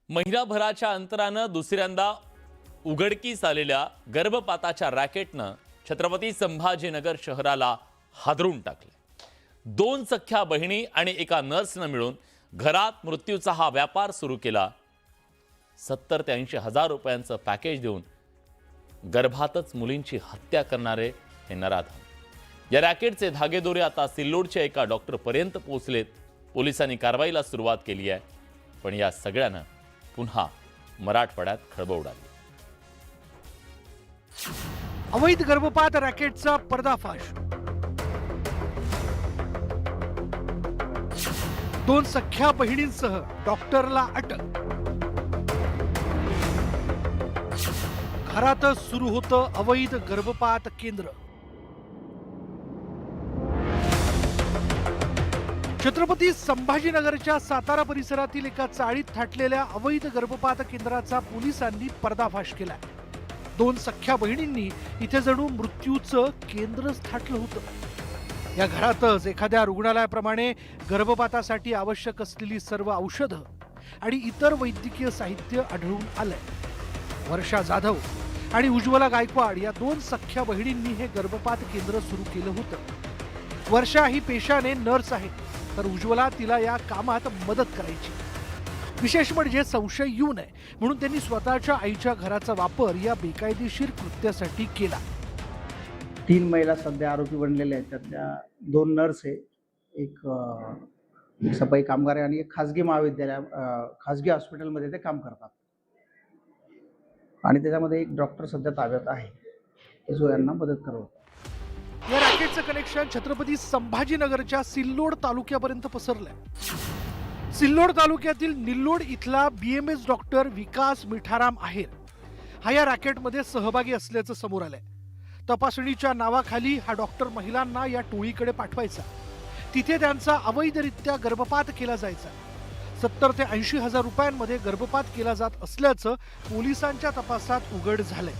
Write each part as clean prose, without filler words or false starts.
महिनाभराच्या अंतरानं दुसऱ्यांदा उघडकीस आलेल्या गर्भपाताच्या रॅकेटनं छत्रपती संभाजीनगर शहराला हादरून टाकले। दोन सख्या बहिणी आणि एका नर्सनं मिळून घरात मृत्यूचा हा व्यापार सुरू केला। 70 ते 80 हजार रुपयांचं पॅकेज देऊन गर्भातच मुलींची हत्या करणारे हे नराधम। या रॅकेटचे धागेदोरे आता सिल्लोडच्या एका डॉक्टरपर्यंत पोहोचलेत। पोलिसांनी कारवाईला सुरुवात केली आहे, पण या सगळ्यानं पुन्हा मराठवाड्यात खळबळ उडाली। अवैध गर्भपात रॅकेटचा पर्दाफाश। दोन सख्या बहिणींसह डॉक्टरला अटक। घरातच सुरू होतं अवैध गर्भपात केंद्र। छत्रपती संभाजीनगरच्या सातारा परिसरातील एका चाळीत थाटलेल्या अवैध गर्भपात केंद्राचा पोलिसांनी पर्दाफाश केला। दोन सख्या बहिणींनी इथे जणू मृत्यूचं केंद्रच थाटलं होतं। या घरातच एखाद्या रुग्णालयाप्रमाणे गर्भपातासाठी आवश्यक असलेली सर्व औषधं आणि इतर वैद्यकीय साहित्य आढळून आलंय। वर्षा जाधव आणि उज्ज्वला गायकवाड या दोन सख्या बहिणींनी हे गर्भपात केंद्र सुरू केलं होतं। वर्षा ही पेशाने नर्स आहे, तर उज्ज्वला तिला या कामात मदत करायची। विशेष म्हणजे संशय येऊ नये म्हणून त्यांनी स्वतःच्या आईच्या घराचा वापर या बेकायदेशीर कृत्यासाठी केला। 3 महिला सध्या आरोपी बनलेल्या आहेत। त्यातल्या 2 नर्स आहे, एक सफाई कामगार आहे आणि एक खाजगी महाविद्यालय खाजगी हॉस्पिटलमध्ये ते काम करतात आणि त्याच्यामध्ये एक डॉक्टर सध्या ताब्यात आहे जो यांना मदत करत होता। या रॅकेटचं कनेक्शन छत्रपती संभाजीनगरच्या सिल्लोड तालुक्यापर्यंत पसरलंय। सिल्लोड तालुक्यातील निल्लोड इथला BMS डॉक्टर विकास मिठाराम आहेर हा या रॅकेटमध्ये सहभागी असल्याचं समोर आलंय। तपासणीच्या नावाखाली हा डॉक्टर महिलांना या टोळीकडे पाठवायचा। तिथे त्यांचा अवैधरित्या गर्भपात केला जायचा। 70 ते 80 हजार रुपयांमध्ये गर्भपात केला जात असल्याचं पोलिसांच्या तपासात उघड झालंय।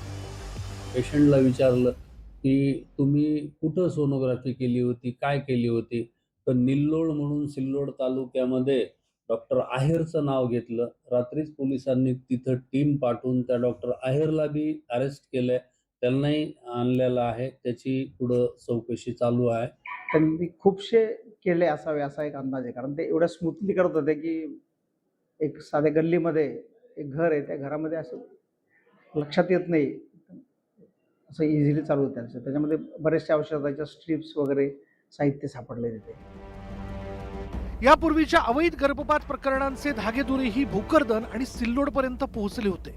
पेशंटला विचारलं की तुम्ही कुठं सोनोग्राफी केली होती, काय केली होती, तर निल्लोड म्हणून सिल्लोड तालुक्यामध्ये डॉक्टर आहेरचं नाव घेतलं। रात्रीच पोलिसांनी तिथं टीम पाठवून त्या डॉक्टर आहेरला बी अरेस्ट केलंय, त्यांनाही आणलेलं आहे। त्याची पुढं चौकशी चालू आहे। त्यांनी खूपशे केले असावे असा एक अंदाज आहे, कारण ते एवढ्या स्मूथली करत होते की एक साध्या गल्लीमध्ये एक घर आहे, त्या घरामध्ये असं लक्षात येत नाही, असं इझिली चालू होतं त्यांचं। त्याच्यामध्ये बरेचशा औषधाच्या स्ट्रिप्स वगैरे साहित्य सापडले तिथे। यापूर्वीच्या अवैध गर्भपात प्रकरणांचे धागेदोरेही भोकरदन आणि सिल्लोड पर्यंत पोहोचले होते।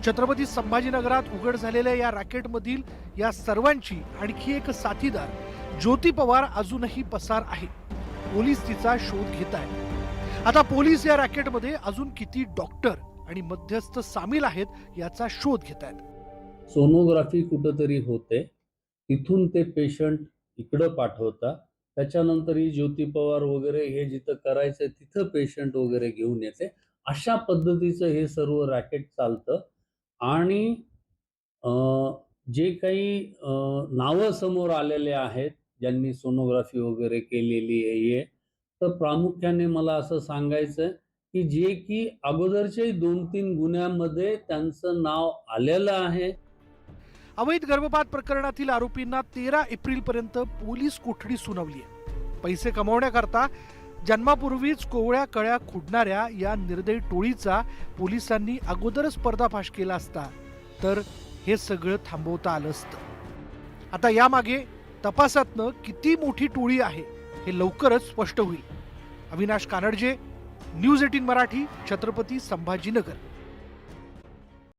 छत्रपती संभाजीनगरात उघड झालेल्या या रॅकेटमधील या सर्वांची आणखी एक साथीदार ज्योती पवार अजूनही पसार आहे। पोलीस तिचा शोध घेत आहेत। आता पोलीस या रॅकेटमध्ये अजून किती डॉक्टर आणि मध्यस्थ सामील आहेत याचा शोध घेत आहेत। सोनोग्राफी कुठंतरी होते, तिथून ते पेशंट इकडं पाठवतात, त्याच्यानंतर ही ज्योती पवार वगैरे हे जिथं करायचं तिथं पेशंट वगैरे घेऊन येते। अशा पद्धतीचं हे सर्व रॅकेट चालतं आणि जे काही नावं समोर आलेले आहेत ज्यांनी सोनोग्राफी वगैरे केलेली आहे, तर प्रामुख्याने मला असं सांगायचं की जे की अगोदरचे 2-3 गुन्ह्यांमध्ये त्यांचं नाव आलेलं आहे। अवैध गर्भपात प्रकरणातील आरोपींना 13 एप्रिल पर्यंत पोलीस कोठडी सुनावली आहे। पैसे कमवण्याकरता जन्मापूर्वीच कोवळ्या कळ्या खुडणाऱ्या या निर्दयी टोळीचा पोलिसांनी अगोदरच पर्दाफाश केला असता तर हे सगळं थांबवता आलं असतं। आता यामागे तपासातनं किती मोठी टोळी आहे हे लवकरच स्पष्ट होईल। अविनाश कानडजे, न्यूज 18 मराठी, छत्रपती संभाजीनगर।